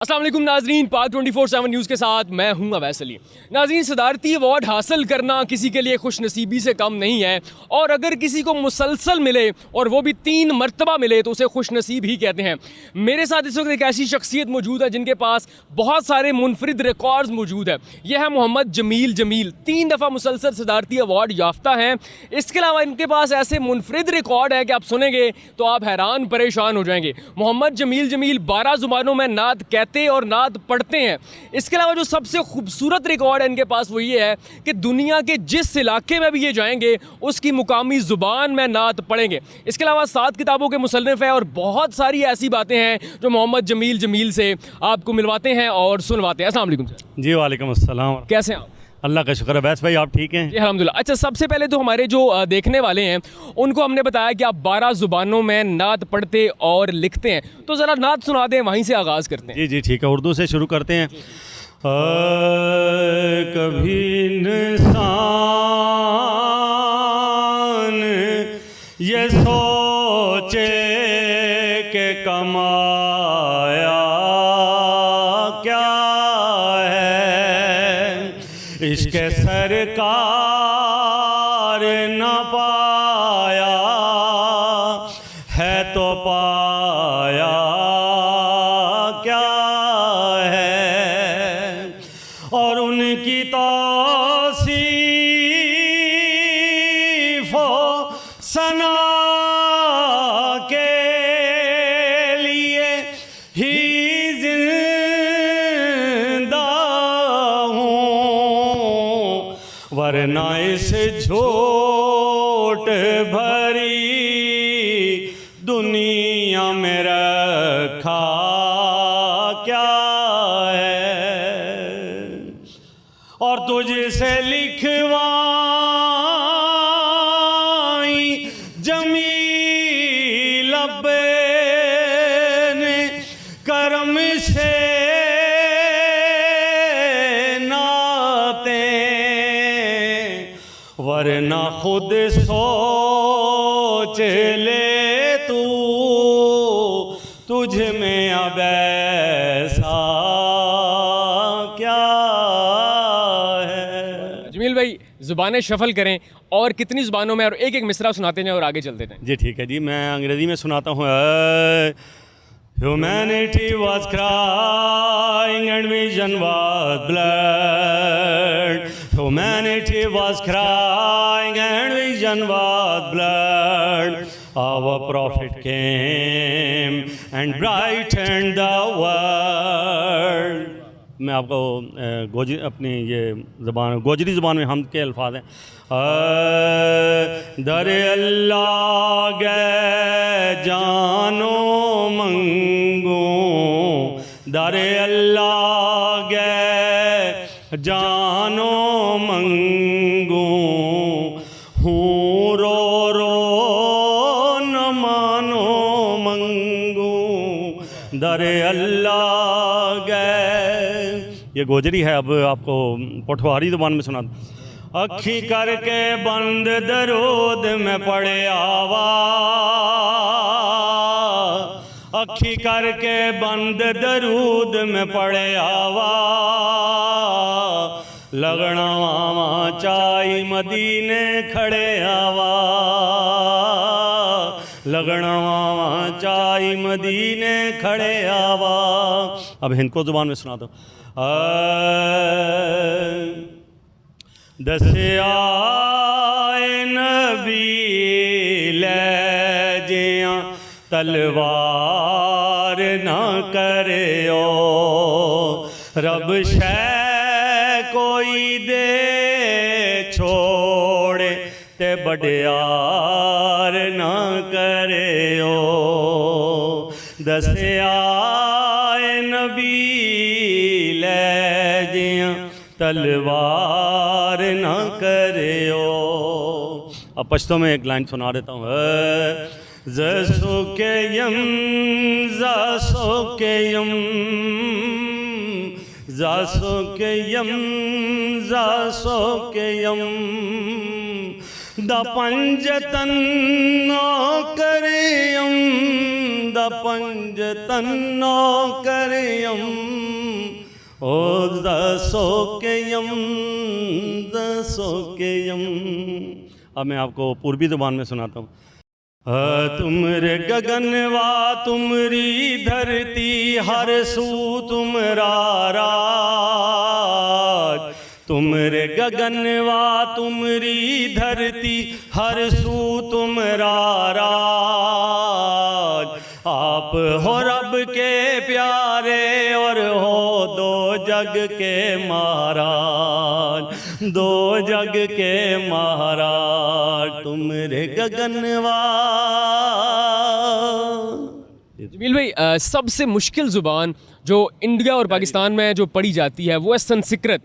अस्सलाम वालेकुम नाजरीन, पाक 24/7 न्यूज़ के साथ मैं हूं अवैस अली। नाजरीन, सदारती अवार्ड हासिल करना किसी के लिए खुशनसीबी से कम नहीं है, और अगर किसी को मुसलसल मिले और वो भी 3 मरतबा मिले तो उसे खुशनसीब ही कहते हैं। मेरे साथ इस वक्त एक ऐसी शख्सियत मौजूद है जिनके पास बहुत सारे मुनफरिद रिकॉर्ड्स मौजूद है। यह है मोहम्मद जमील जमील, 3 दफ़ा मुसलसल सदारती अवार्ड याफ्ता हैं। इसके अलावा इनके पास ऐसे मुनफरिद रिकॉर्ड है कि आप सुनेंगे तो आप हैरान परेशान हो जाएंगे। मोहम्मद जमील जमील 12 ज़ुबानों में नात कहते और नात पढ़ते हैं। इसके अलावा जो सबसे खूबसूरत रिकॉर्ड है इनके पास वो ये है कि दुनिया के जिस इलाके में भी ये जाएंगे उसकी मुकामी ज़ुबान में नात पढ़ेंगे। इसके अलावा 7 किताबों के मुसन्निफ़ है और बहुत सारी ऐसी बातें हैं जो मोहम्मद जमील जमील से आपको मिलवाते हैं और सुनवाते हैं। अस्सलाम वालेकुम सर। जी वालेकुम अस्सलाम। कैसे हैं आप? अल्लाह का शुक्र है। वैस भाई आप ठीक हैं? जी अल्हम्दुलिल्लाह। अच्छा, सबसे पहले तो हमारे जो देखने वाले हैं उनको हमने बताया कि आप 12 ज़ुबानों में नात पढ़ते और लिखते हैं, तो ज़रा नात सुना दें, वहीं से आगाज़ करते हैं। जी जी ठीक है, उर्दू से शुरू करते हैं। कभी इंसान ये सोचे के कमाया क्या है, इश्क़ सरकार न पाया है तो पाया क्या है, और उनकी तौसीफ़ सना के लिए ही जिंदा हूँ, वरना इस झूठ भरी दुनिया में रखा क्या है, और तुझसे लिखवाई जमील अपने करम से नाते, वरना खुद सोच ले तू तुझ में अब ऐसा क्या है। जमील भाई, ज़ुबानें शफल करें और कितनी ज़ुबानों में, और एक एक मिसरा सुनाते जाएं और आगे चलते जाएं। जी ठीक है जी, मैं अंग्रेज़ी में सुनाता हूँ। Humanity was crying and vision was blood. Humanity was crying and vision was blood. Our prophet came and brightened the world. मैं आपको अपनी ये ज़बान गोजरी ज़बान में हम के अल्फाज हैं। दर अल्लाह गे जानो मंगू, दर अल्लाह गे जानो मंगू, हूँ रो रो न मानो मंगू, दर अल्लाह गे। ये गोजरी है। अब आपको पठवारी ज़ुबान में सुना। अखी करके बंद दरूद में पड़े आवा, अखी करके बंद दरूद में पड़े आवा, लगना वामा चाई मदीने खड़े आवा, लगना वामा चाई मदीने खड़े आवा। अब हिंद को ज़ुबान में सुना दो। दसिया नबी ले जिया तलवार ना करियो, रब शै कोई दे छोड़े ते बड़ियार ना करियो, दसिया नबी ले जिया तलवार ना करियो। अब पश्तो में एक लाइन सुना देता हूँ। जसो के यम जासो के यम, जासो के यम जासो के यम, द पंजतन करे पंज तन्नो करयम ओ दसो के यम दसो के यम। अब मैं आपको पूर्वी ज़ुबान में सुनाता हूँ। तुमरे गगनवा तुमरी धरती हर सू तुमरा राज। तुमरे गगनवा तुमरी धरती हर सू तुमरा राज। आप हो रब के प्यारे और हो दो जग के महाराज, दो जग के महाराज तुमरे गगनवा। जमील भाई, सबसे मुश्किल ज़ुबान जो इंडिया और पाकिस्तान में जो पढ़ी जाती है वो है संस्कृत।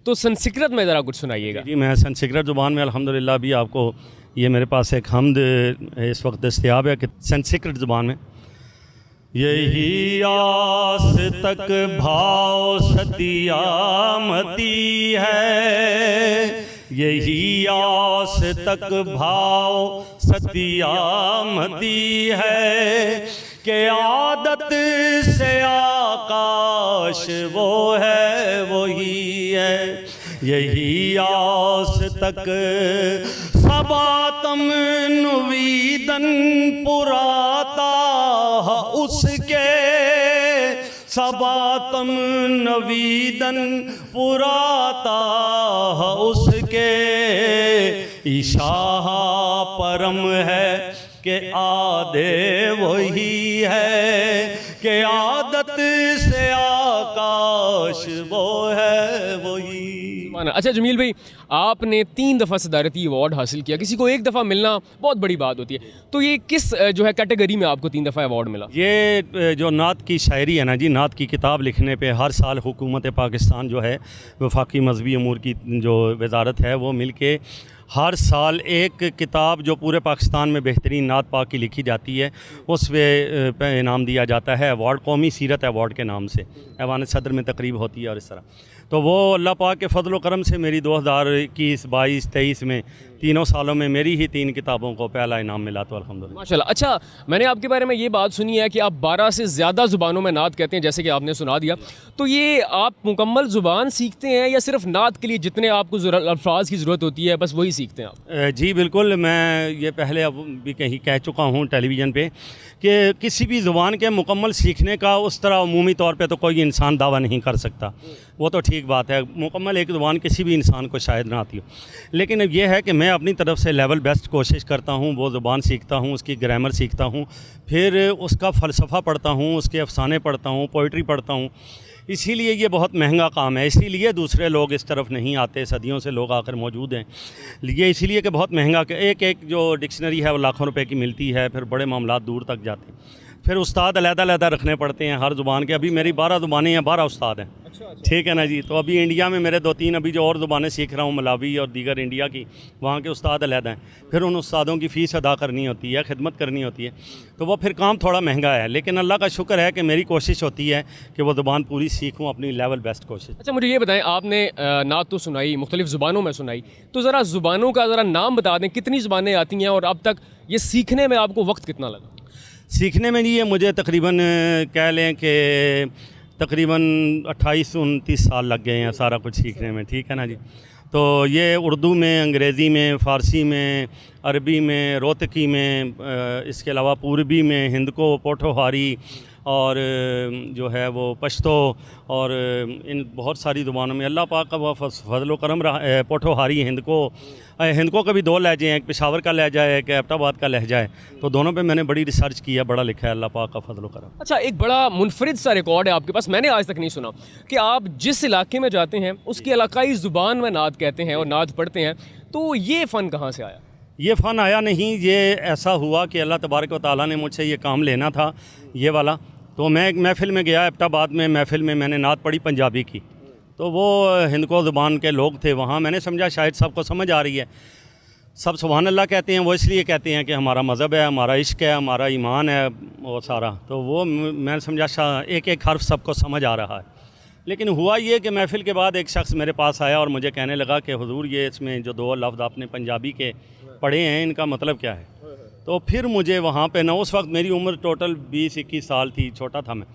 तो संस्कृत में ज़रा कुछ सुनाइएगा। जी, मैं संस्कृत ज़ुबान में अल्हम्दुलिल्लाह भी आपको ये मेरे पास एक हमद इस वक्त दस्तयाब है कि संस्कृत ज़ुबान में यही आस तक भाव सतियामती है, यही आस तक भाव सतियामती है कि आदत से आकाश वो है वही है। यही आस तक सबातम नुवीदन पुराता उसके, सबातम नवीदन पुराता उसके। ईशाह परम है कि आदे वही है कि आदत से आकाश वो है वही। अच्छा जमील भाई, आपने 3 दफ़ा सदारती अवार्ड हासिल किया। किसी को एक दफ़ा मिलना बहुत बड़ी बात होती है, तो ये किस जो है कैटेगरी में आपको 3 दफ़ा अवार्ड मिला? ये जो नात की शायरी है ना जी, नात की किताब लिखने पे हर साल हुकूमत पाकिस्तान जो है वफाकी मजहबी अमूर की जो वजारत है वो मिल के हर साल एक किताब जो पूरे पाकिस्तान में बेहतरीन नात पाक की लिखी जाती है उस पे इनाम दिया जाता है। अवार्ड कौमी सीरत अवार्ड के नाम से ऐवान सदर में तकरीब होती है और इस तरह। तो वो अल्लाह पाक के फजल करम से मेरी 2021, 22, 23 में तीनों सालों में मेरी ही 3 किताबों को पहला इनाम मिला, तो अल्हम्दुलिल्लाह माशाल्लाह। अच्छा, मैंने आपके बारे में ये बात सुनी है कि आप 12 से ज़्यादा ज़ुबानों में नात कहते हैं, जैसे कि आपने सुना दिया। तो ये आप मुकम्मल ज़ुबान सीखते हैं या सिर्फ नात के लिए जितने आपको अल्फाज की ज़रूरत होती है बस वही सीखते हैं आप? जी बिल्कुल, मैं ये पहले अब भी कहीं कह चुका हूँ टेलीविज़न पे कि किसी भी ज़ुबान के मुकम्मल सीखने का उस तरह अमूमी तौर पे तो कोई इंसान दावा नहीं कर सकता। वो तो ठीक बात है, मुकम्मल एक ज़ुबान किसी भी इंसान को शायद ना आती हो, लेकिन अब ये है कि मैं अपनी तरफ से लेवल बेस्ट कोशिश करता हूँ। वो ज़ुबान सीखता हूँ, उसकी ग्रामर सीखता हूँ, फिर उसका फ़लसफ़ा पढ़ता हूँ, उसके अफसाने पढ़ता हूँ, पोइट्री पढ़ता हूँ। इसीलिए ये बहुत महंगा काम है, इसीलिए दूसरे लोग इस तरफ नहीं आते, सदियों से लोग आकर मौजूद हैं। ये इसीलिए कि बहुत महंगा, एक एक जो डिक्शनरी है वो लाखों रुपए की मिलती है, फिर बड़े मामला दूर तक जाते हैं, फिर उस्ताद अलग-अलग रखने पड़ते हैं हर ज़ुबान के। अभी मेरी 12 ज़ुबानें हैं, 12 उस्ताद हैं। ठीक है ना जी। तो अभी इंडिया में मेरे 2-3 अभी जो और ज़ुबानें सीख रहा हूँ, मलावी और दीगर इंडिया की, वहाँ के उस्ताद अलग हैं। फिर उन उस्तादों की फ़ीस अदा करनी होती है, खिदमत करनी होती है, तो वो फिर काम थोड़ा महंगा है। लेकिन अल्लाह का शुक्र है कि मेरी कोशिश होती है कि वो ज़ुबान पूरी सीखूँ, अपनी लेवल बेस्ट कोशिश। अच्छा मुझे ये बताएं, आपने नात तो सुनाई, मुख्तलिफ़ ज़ुबानों में सुनाई, तो ज़रा ज़ुबानों का ज़रा नाम बता दें, कितनी ज़ुबानें आती हैं और अब तक ये सीखने में आपको वक्त कितना लगा? सीखने में जी ये मुझे तकरीबन कह लें कि तकरीबन 28-29 साल लग गए हैं सारा कुछ सीखने में। ठीक है ना जी। तो ये उर्दू में, अंग्रेज़ी में, फ़ारसी में, अरबी में, रोतकी में, इसके अलावा पूर्वी में, हिंदको, पोठोहारी और जो है वो पश्तो और इन बहुत सारी ज़ुबानों में अल्लाह पाक का वह फजल करम रहा। पोठोहारी, हिंदको का भी 2 लहजे हैं, एक पेशावर का लहजा है, एक एबटाबाद का लहजा है, तो दोनों पे मैंने बड़ी रिसर्च किया, बड़ा लिखा है, अल्लाह पाक का फजल करम। अच्छा, एक बड़ा मुनफरिद सा रिकॉर्ड है आपके पास, मैंने आज तक नहीं सुना, कि आप जिस इलाके में जाते हैं उसकी इलाकाई ज़ुबान में नात कहते हैं और नात पढ़ते हैं, तो ये फ़न कहाँ से आया? ये फ़न आया नहीं, ये ऐसा हुआ कि अल्लाह तबारक व तआला ने मुझसे ये काम लेना था, ये वाला। तो मैं एक महफ़िल में गया एबटाबाद में, महफ़िल में मैंने नात पढ़ी पंजाबी की, तो वो हिंदको ज़ुबान के लोग थे वहाँ। मैंने समझा शायद सबको समझ आ रही है, सब सुभान अल्लाह कहते हैं, वो इसलिए कहते हैं कि हमारा मज़हब है, हमारा इश्क है, हमारा ईमान है, वो सारा। तो वो मैंने समझा एक एक हर्फ सबको समझ आ रहा है। लेकिन हुआ ये कि महफ़िल के बाद एक शख्स मेरे पास आया और मुझे कहने लगा कि हुजूर ये इसमें जो 2 लफ्ज़ आपने पंजाबी के पढ़े हैं इनका मतलब क्या है? तो फिर मुझे वहाँ पे ना, उस वक्त मेरी उम्र टोटल 20-21 साल थी, छोटा था मैं,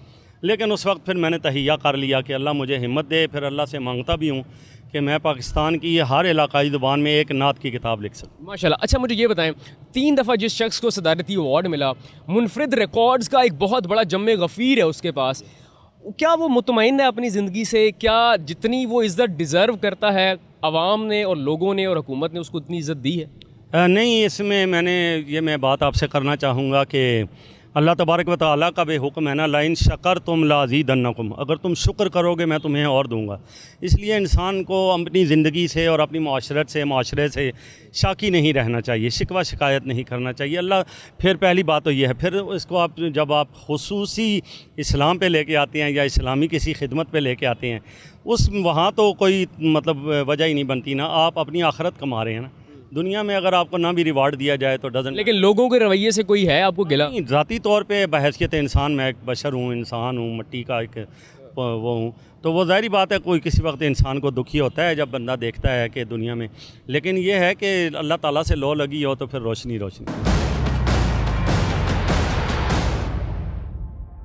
लेकिन उस वक्त फिर मैंने तहिया कर लिया कि अल्लाह मुझे हिम्मत दे। फिर अल्लाह से मांगता भी हूँ कि मैं पाकिस्तान की हर इलाकाई ज़ुबान में एक नात की किताब लिख सकूँ। माशाल्लाह। अच्छा मुझे ये बताएं, 3 दफ़ा जिस शख्स को सदारती अवार्ड मिला, मुनफरिद रिकॉर्ड्स का एक बहुत बड़ा जम्मे गफ़ीर है उसके पास, क्या वो मुतमईन है अपनी ज़िंदगी से? क्या जितनी वो इज़्ज़त डिज़र्व करता है आवाम ने और लोगों ने और हुकूमत ने उसको उतनी इज़्ज़त दी है? नहीं, इसमें मैं बात आपसे करना चाहूँगा कि अल्लाह तबारक व तआला का बेहुक्म है ना, लाइन शकर तुम लाज़ीदन्नकुम, अगर तुम शुक्र करोगे मैं तुम्हें और दूंगा। इसलिए इंसान को अपनी ज़िंदगी से और अपनी माशरे से शाकी नहीं रहना चाहिए, शिकवा शिकायत नहीं करना चाहिए। अल्लाह, फिर पहली बात तो ये है, फिर इसको आप जब आप खुसूसी इस्लाम पे लेके आते हैं या इस्लामी किसी खिदमत पे लेके आते हैं, उस वहाँ तो कोई मतलब वजह ही नहीं बनती ना, आप अपनी आखरत कमा रहे हैं ना। दुनिया में अगर आपको ना भी रिवार्ड दिया जाए तो डजन, लेकिन लोगों के रवैये से कोई है आपको गिला? नहीं, ज़ाती तौर पे बहैसियत इंसान मैं एक बशर हूँ, इंसान हूँ, मिट्टी का एक वो हूँ, तो वो ज़ाहिर बात है कोई किसी वक्त इंसान को दुखी होता है जब बंदा देखता है कि दुनिया में, लेकिन ये है कि अल्लाह ताला से लो लगी हो तो फिर रोशनी रोशनी।